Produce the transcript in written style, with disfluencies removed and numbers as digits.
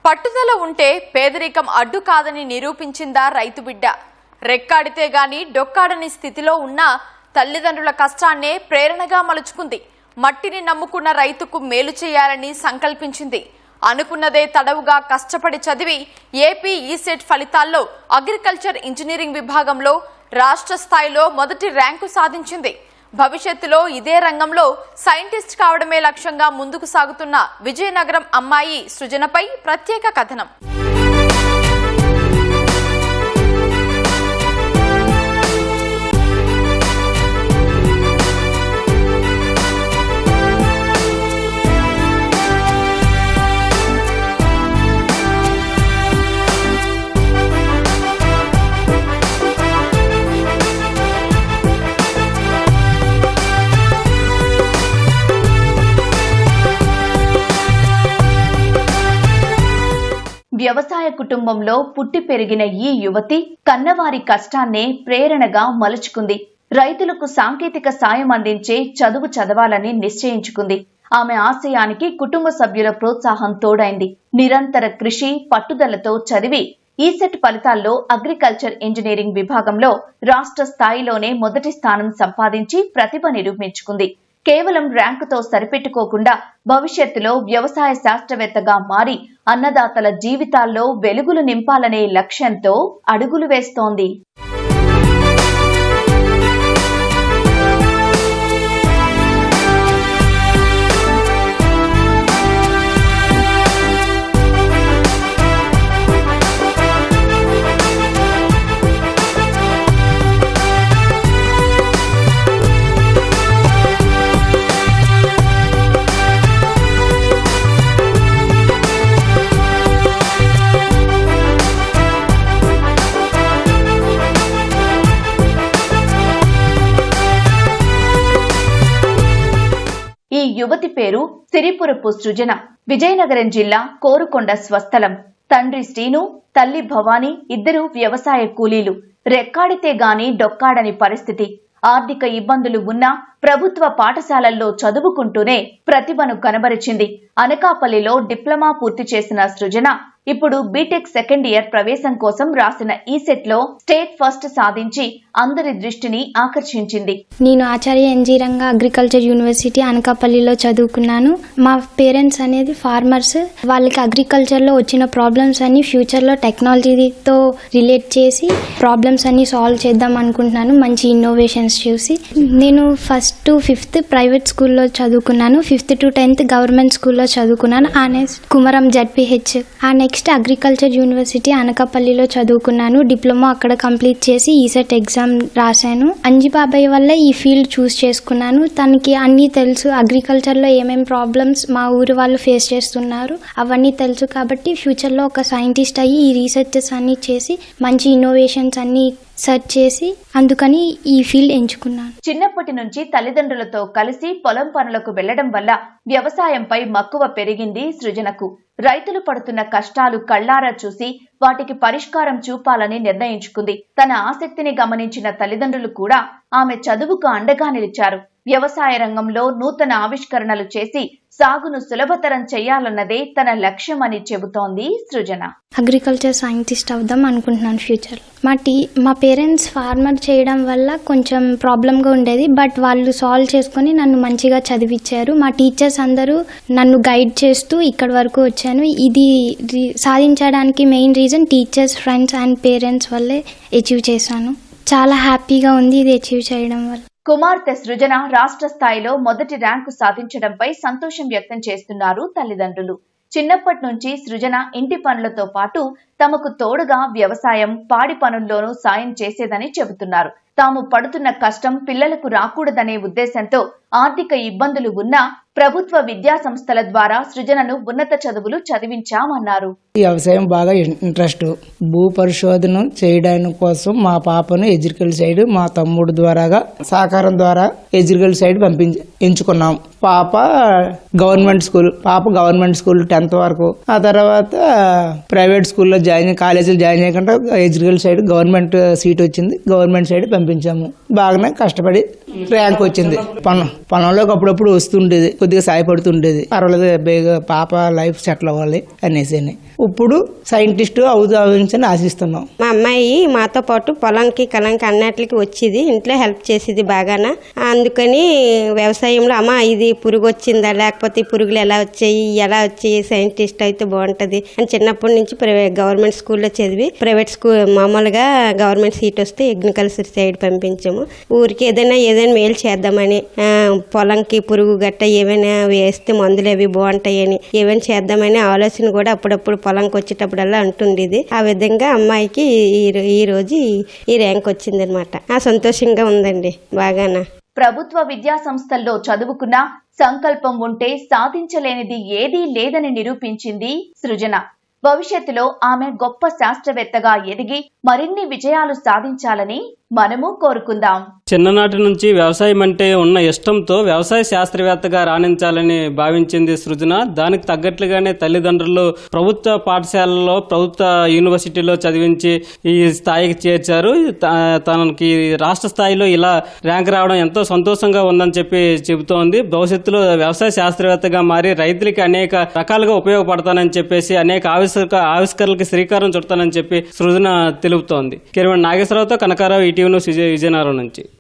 పట్టుదల ఉంటే పేదరికం అడ్డు కాదని నిరూపించిందా రైతు బిడ్డ. రెక్కాడితే గాని డొక్కాడని స్థితిలో ఉన్న తల్లిదండ్రుల కష్టాన్నే ప్రేరణగా మలుచుకుంది. మట్టిని నమ్ముకున్న రైతుకు మేలు చేయాలని సంకల్పించింది. అనుకున్నదే తడవుగా కష్టపడి చదివి ఏపీ ఈసెట్ ఫలితాల్లో అగ్రికల్చర్ ఇంజనీరింగ్ విభాగంలో రాష్ట్ర స్థాయిలో మొదటి ర్యాంకు సాధించింది. భవిష్యత్తులో ఇదే రంగంలో సైంటిస్ట్ కావడమే లక్ష్యంగా ముందుకు సాగుతున్న విజయనగరం అమ్మాయి సృజనపై ప్రత్యేక కథనం. వ్యవసాయ కుటుంబంలో పుట్టి పెరిగిన ఈ యువతి కన్నవారి కష్టాన్నే ప్రేరణగా మలుచుకుంది. రైతులకు సాంకేతిక సాయం అందించే చదువు చదవాలని నిశ్చయించుకుంది. ఆమె ఆశయానికి కుటుంబ సభ్యుల ప్రోత్సాహం తోడైంది. నిరంతర కృషి పట్టుదలతో చదివి ఈసెట్ ఫలితాల్లో అగ్రికల్చర్ ఇంజనీరింగ్ విభాగంలో రాష్ట్ర స్థాయిలోనే మొదటి స్థానం సంపాదించి ప్రతిభ నిరూపించుకుంది. కేవలం ర్యాంకుతో సరిపెట్టుకోకుండా భవిష్యత్తులో వ్యవసాయ శాస్త్రవేత్తగా మారి అన్నదాతల జీవితాల్లో వెలుగులు నింపాలనే లక్ష్యంతో అడుగులు వేస్తోంది. ఈ యువతి పేరు సిరిపురపు సృజన. విజయనగరం జిల్లా కోరుకొండ స్వస్థలం. తండ్రి శ్రీను, తల్లి భవానీ ఇద్దరు వ్యవసాయ కూలీలు. రెక్కాడితే గాని డొక్కాడని పరిస్థితి. ఆర్థిక ఇబ్బందులు ఉన్నా ప్రభుత్వ పాఠశాలల్లో చదువుకుంటూనే ప్రతిభను కనబరిచింది. అనకాపల్లిలో డిప్లొమా పూర్తి చేసిన సృజన ఇప్పుడు బీటెక్ సెకండ్ ఇయర్ ప్రవేశం కోసం రాసిన ఈసెట్ లో స్టేట్ ఫస్ట్ సాధించి అందరి దృష్టిని ఆకర్షించింది. నేను ఆచార్య ఎన్జీ రంగా అగ్రికల్చర్ యూనివర్సిటీ అనకాపల్లిలో చదువుకున్నాను. మా పేరెంట్స్ అనేది ఫార్మర్స్. వాళ్ళకి అగ్రికల్చర్ లో వచ్చిన ప్రాబ్లమ్స్ అన్ని ఫ్యూచర్ లో టెక్నాలజీతో రిలేట్ చేసి ప్రాబ్లమ్స్ అన్ని సాల్వ్ చేద్దాం అనుకుంటున్నాను. మంచి ఇన్నోవేషన్స్ చూసి నేను 1st to 5th ప్రైవేట్ స్కూల్లో చదువుకున్నాను. 5th to 10th గవర్నమెంట్ స్కూల్లో చదువుకున్నాను. ఆ నెక్స్ట్ కుమరం జడ్పీహెచ్. ఆ నెక్స్ట్ అగ్రికల్చర్ యూనివర్సిటీ అనకాపల్లిలో చదువుకున్నాను. డిప్లొమా అక్కడ కంప్లీట్ చేసి ఈసెట్ ఎగ్జామ్ రాశాను. అంజిబాబాయ్ వల్ల ఈ ఫీల్డ్ చూస్ చేసుకున్నాను. తనకి అన్నీ తెలుసు. అగ్రికల్చర్లో ఏమేమి ప్రాబ్లమ్స్ మా ఊరు వాళ్ళు ఫేస్ చేస్తున్నారు అవన్నీ తెలుసు. కాబట్టి ఫ్యూచర్లో ఒక సైంటిస్ట్ అయ్యి ఈ రీసెర్చెస్ అన్ని చేసి మంచి ఇన్నోవేషన్స్ అన్ని సెర్చ్ చేసి అందుకని ఈ ఫీల్డ్ ఎంచుకున్నాను. చిన్నప్పటి నుంచి తల్లిదండ్రులతో కలిసి పొలం పనులకు వెళ్లడం వల్ల వ్యవసాయంపై మక్కువ పెరిగింది సృజనకు. రైతులు పడుతున్న కష్టాలు కళ్లారా చూసి వాటికి పరిష్కారం చూపాలని నిర్ణయించుకుంది. తన ఆసక్తిని గమనించిన తల్లిదండ్రులు కూడా ఆమె చదువుకు అండగా నిలిచారు. వ్యవసాయ రంగంలో నూతన ఆవిష్కరణలు చేసి సాగును సులభతరం చేయాలన్నదే తన లక్ష్యమని చెబుతోంది సృజన. అగ్రికల్చర్ సైంటిస్ట్ అవుదాం అనుకుంటున్నాను ఫ్యూచర్. మా పేరెంట్స్ ఫార్మర్ చేయడం వల్ల కొంచెం ప్రాబ్లంగా ఉండేది. బట్ వాళ్ళు సాల్వ్ చేసుకుని నన్ను మంచిగా చదివించారు. మా టీచర్స్ అందరూ నన్ను గైడ్ చేస్తూ ఇక్కడి వరకు వచ్చాను. ఇది సాధించడానికి main reason teachers, friends and parents వల్లే అచీవ్ చేశాను. చాలా హ్యాపీగా ఉంది ఇది అచీవ్ చేయడం వల్ల. కుమార్తె సృజన రాష్ట్ర స్థాయిలో మొదటి ర్యాంకు సాధించడంపై సంతోషం వ్యక్తం చేస్తున్నారు తల్లిదండ్రులు. చిన్నప్పటి నుంచి సృజన ఇంటి పనులతో పాటు తమకు తోడుగా వ్యవసాయం, పాడి పనుల్లోనూ సాయం చేసేదని చెబుతున్నారు. తాము పడుతున్న కష్టం పిల్లలకు రాకూడదనే ఉద్దేశంతో ఆర్థిక ఇబ్బందులు ఉన్నా ప్రభుత్వ విద్యా సంస్థల ద్వారా సృజనను ఉన్నత చదువులు చదివించామన్నారు. వ్యవసాయం బాగా ఇంట్రెస్ట్. భూ పరిశోధన చేయడానికి కోసం మా పాపను ఎగ్రికల్చర్ సైడ్ మా తమ్ముడు ద్వారాగా సహకారం ద్వారా ఎగ్రికల్చర్ సైడ్ ఎంచుకున్నాం. పాప గవర్నమెంట్ స్కూల్ 10th వరకు. ఆ తర్వాత ప్రైవేట్ స్కూల్లో కాలేజీలో జాయిన్ చేయకుండా ఎగ్రికల్చర్ సైడ్ గవర్నమెంట్ సీట్ వచ్చింది. గవర్నమెంట్ సైడ్ పంపించాము. బాగానే కష్టపడి ర్యాంక్ వచ్చింది. పొలంలోకి అప్పుడప్పుడు వస్తుండేది, కొద్దిగా సాయపడుతుండేది. పర్వాలేదు, బేగా పాప లైఫ్ సెటిల్ అవ్వాలి అనేసి. ఇప్పుడు సైంటిస్ట్ అవుదామని ఆశిస్తున్నాం. మా అమ్మాయి మాతో పాటు పొలంకి కలంకి అన్నిటికి వచ్చేది, ఇంట్లో హెల్ప్ చేసేది బాగాన. అందుకని వ్యవసాయంలో అమ్మ ఇది పురుగు వచ్చిందా, లేకపోతే ఈ పురుగులు ఎలా వచ్చాయి సైంటిస్ట్ అయితే బాగుంటది అని చిన్నప్పటి నుంచి గవర్నమెంట్ స్కూల్లో చదివి ప్రైవేట్ స్కూల్ మామూలుగా గవర్నమెంట్ సీట్ వస్తే అగ్రికల్చర్ సైడ్ పంపించాము. ఊరికి ఏదైనా మేలు చేద్దామని, పొలంకి పురుగు గట్ట ఏమైనా వేస్తే మందులు అవి బాగుంటాయని ఏమైనా చేద్దామని ఆలోచన కూడా అప్పుడప్పుడు పొలంకి వచ్చేటప్పుడల్లా ఉంటుండేది. ఆ విధంగా అమ్మాయికి ఈ రోజు ఈ ర్యాంక్ వచ్చిందనమాట. సంతోషంగా ఉందండి బాగానా. ప్రభుత్వ విద్యా సంస్థల్లో చదువుకున్న సంకల్పం ఉంటే సాధించలేనిది ఏదీ లేదని నిరూపించింది సృజన. భవిష్యత్తులో ఆమె గొప్ప శాస్త్రవేత్తగా ఎదిగి మరిన్ని విజయాలు సాధించాలని మనము కోరుకుందాం. చిన్ననాటి నుంచి వ్యవసాయం అంటే ఉన్న ఇష్టంతో వ్యవసాయ శాస్త్రవేత్తగా రాణించాలని భావించింది సృజన. దానికి తగ్గట్లుగానే తల్లిదండ్రులు ప్రభుత్వ పాఠశాలలో, ప్రభుత్వ యూనివర్సిటీలో చదివించి ఈ స్థాయికి చేర్చారు. తనకి రాష్ట్ర స్థాయిలో ఇలా ర్యాంక్ రావడం ఎంతో సంతోషంగా ఉందని చెప్పి చెబుతోంది. భవిష్యత్తులో వ్యవసాయ శాస్త్రవేత్తగా మారి రైతులకి అనేక రకాలుగా ఉపయోగపడతానని చెప్పేసి అనేక ఆవిష్కరణలకి శ్రీకారం చుడతానని చెప్పి సృజన తెలుపుతోంది. కిరణ్ నాగేశ్వరరావుతో కనకారావు, ఈటీవీ న్యూస్, విజయనగరం నుంచి.